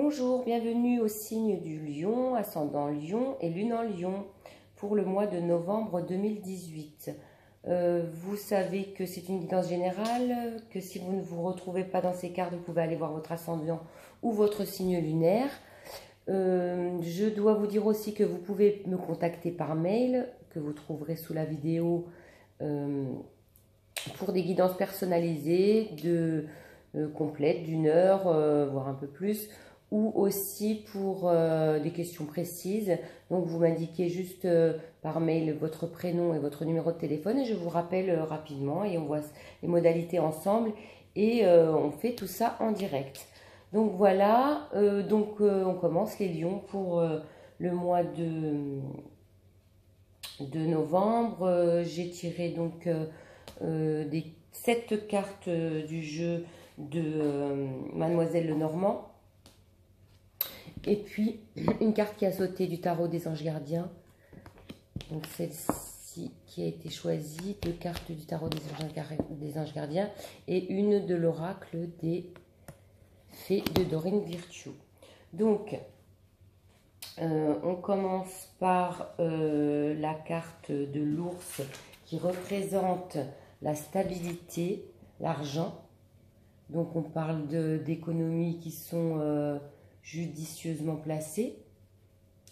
Bonjour, bienvenue au signe du Lion, ascendant Lion et lune en Lion pour le mois de novembre 2018. Vous savez que c'est une guidance générale, que si vous ne vous retrouvez pas dans ces cartes, vous pouvez aller voir votre ascendant ou votre signe lunaire. Je dois vous dire aussi que vous pouvez me contacter par mail, que vous trouverez sous la vidéo pour des guidances personnalisées complètes d'une heure, voire un peu plus, ou aussi pour des questions précises. Donc vous m'indiquez juste par mail votre prénom et votre numéro de téléphone et je vous rappelle rapidement et on voit les modalités ensemble et on fait tout ça en direct. Donc voilà, on commence les lions pour le mois de novembre. J'ai tiré donc des 7 cartes du jeu de Mademoiselle Lenormand. Et puis, une carte qui a sauté du tarot des anges gardiens. Donc, celle-ci qui a été choisie. 2 cartes du tarot des anges gardiens. Et une de l'oracle des fées de Dorine Virtue. Donc, on commence par la carte de l'ours qui représente la stabilité, l'argent. Donc, on parle d'économies qui sont judicieusement placées.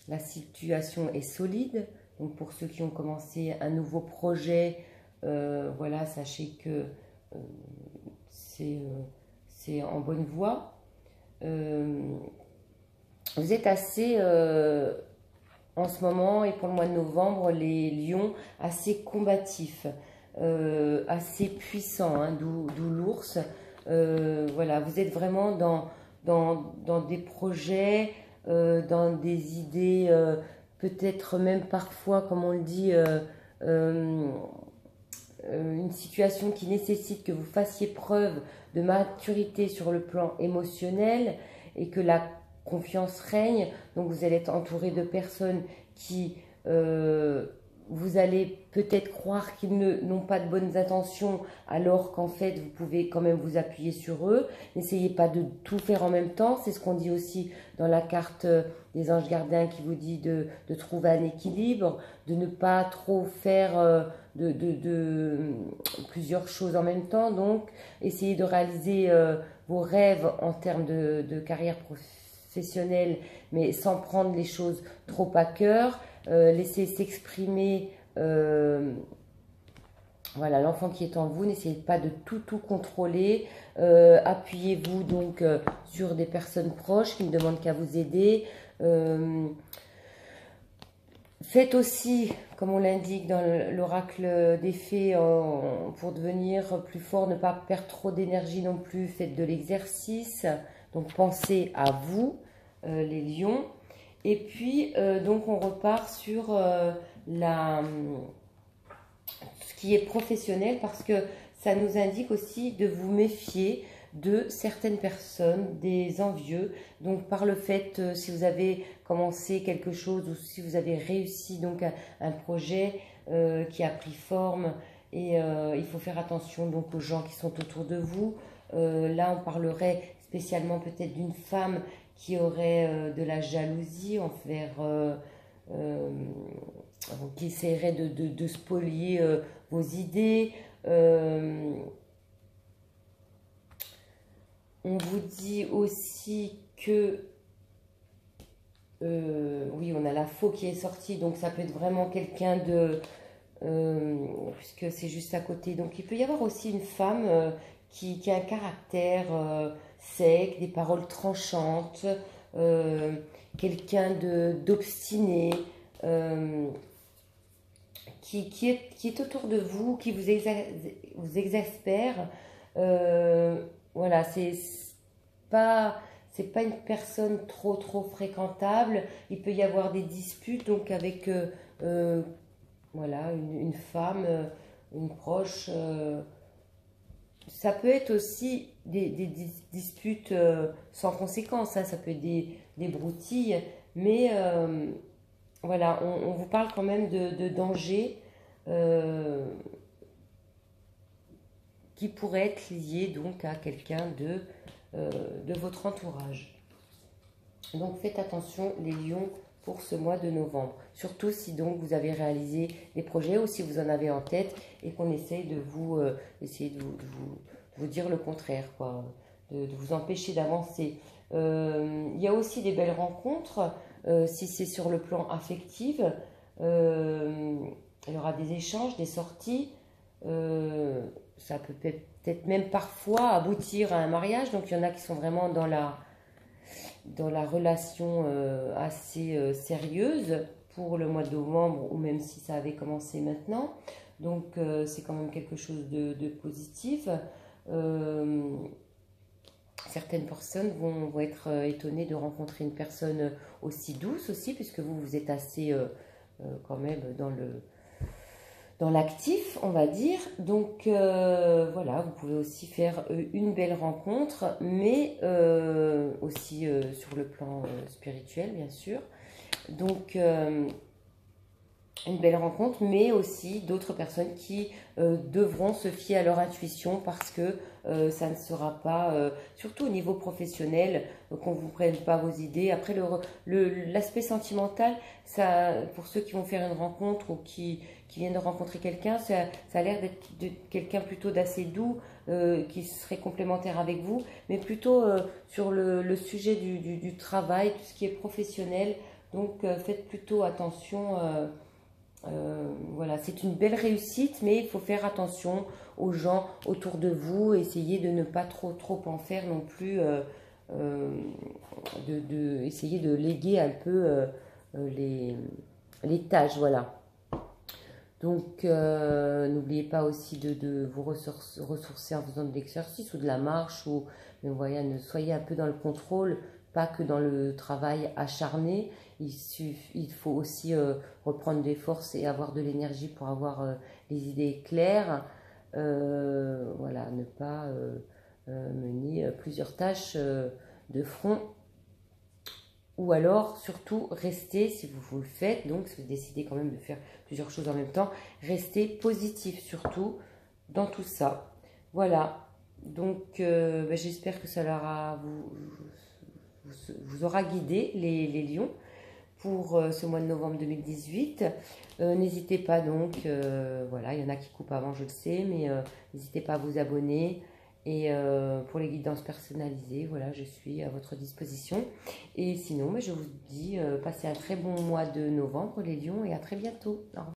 La situation est solide. Donc pour ceux qui ont commencé un nouveau projet, voilà, sachez que c'est en bonne voie. Vous êtes assez, en ce moment et pour le mois de novembre, les lions, assez combatifs, assez puissants, hein, d'où l'ours. Voilà, vous êtes vraiment dans des projets, dans des idées, peut-être même parfois, comme on le dit, une situation qui nécessite que vous fassiez preuve de maturité sur le plan émotionnel et que la confiance règne. Donc vous allez être entouré de personnes qui vous allez peut-être croire qu'ils n'ont pas de bonnes intentions alors qu'en fait vous pouvez quand même vous appuyer sur eux. N'essayez pas de tout faire en même temps, c'est ce qu'on dit aussi dans la carte des anges gardiens qui vous dit de trouver un équilibre, de ne pas trop faire plusieurs choses en même temps. Donc essayez de réaliser vos rêves en termes de carrière professionnelle, mais sans prendre les choses trop à cœur. Laissez s'exprimer voilà, l'enfant qui est en vous. N'essayez pas de tout contrôler. Appuyez-vous donc sur des personnes proches qui ne demandent qu'à vous aider. Faites aussi, comme on l'indique dans l'oracle des fées, pour devenir plus fort, ne pas perdre trop d'énergie non plus. Faites de l'exercice. Donc pensez à vous, les lions. Et puis, donc, on repart sur ce qui est professionnel parce que ça nous indique aussi de vous méfier de certaines personnes, des envieux. Donc, par le fait, si vous avez commencé quelque chose ou si vous avez réussi donc un projet qui a pris forme et il faut faire attention donc aux gens qui sont autour de vous. Là, on parlerait spécialement peut-être d'une femme qui aurait de la jalousie envers, qui essaierait de spolier vos idées. On vous dit aussi que, oui, on a la faux qui est sortie, donc ça peut être vraiment quelqu'un puisque c'est juste à côté. Donc il peut y avoir aussi une femme qui a un caractère sec, des paroles tranchantes, quelqu'un d'obstiné, qui est autour de vous, qui vous exaspère. Voilà, c'est pas une personne trop fréquentable. Il peut y avoir des disputes donc avec voilà, une femme, une proche. Ça peut être aussi des disputes sans conséquence, hein. Ça peut être des broutilles, mais voilà, on vous parle quand même de dangers qui pourraient être liés donc à quelqu'un de votre entourage. Donc faites attention les lions pour ce mois de novembre. Surtout si donc vous avez réalisé des projets ou si vous en avez en tête et qu'on essaye de vous, vous dire le contraire, quoi, de vous empêcher d'avancer. Il y a aussi des belles rencontres, si c'est sur le plan affectif. Il y aura des échanges, des sorties. Ça peut peut-être même parfois aboutir à un mariage. Donc il y en a qui sont vraiment dans la relation assez sérieuse pour le mois de novembre, ou même si ça avait commencé maintenant. Donc c'est quand même quelque chose de positif. Certaines personnes vont être étonnées de rencontrer une personne aussi douce aussi, puisque vous êtes assez quand même dans l'actif, on va dire. Donc voilà, vous pouvez aussi faire une belle rencontre, mais aussi sur le plan spirituel, bien sûr. Donc une belle rencontre, mais aussi d'autres personnes qui devront se fier à leur intuition parce que ça ne sera pas, surtout au niveau professionnel, qu'on ne vous prenne pas vos idées. Après, l'aspect sentimental, ça, pour ceux qui vont faire une rencontre ou qui viennent de rencontrer quelqu'un, ça a l'air d'être quelqu'un plutôt d'assez doux, qui serait complémentaire avec vous, mais plutôt sur le sujet du travail, tout ce qui est professionnel. Donc faites plutôt attention. Voilà, c'est une belle réussite, mais il faut faire attention aux gens autour de vous, essayer de ne pas trop en faire non plus, essayer de léguer un peu les tâches, voilà. Donc n'oubliez pas aussi de vous ressourcer en faisant de l'exercice ou de la marche, mais voilà, ne soyez un peu dans le contrôle, pas que dans le travail acharné. Il faut aussi reprendre des forces et avoir de l'énergie pour avoir les idées claires. Voilà, ne pas mener plusieurs tâches de front. Ou alors, surtout, restez, si vous le faites, donc si vous décidez quand même de faire plusieurs choses en même temps, restez positif surtout dans tout ça. Voilà, donc j'espère que ça vous aura guidé les lions pour ce mois de novembre 2018. N'hésitez pas donc, voilà, il y en a qui coupent avant, je le sais, mais n'hésitez pas à vous abonner. Et pour les guidances personnalisées, voilà, je suis à votre disposition. Et sinon, je vous dis, passez un très bon mois de novembre, les lions, et à très bientôt. Au revoir.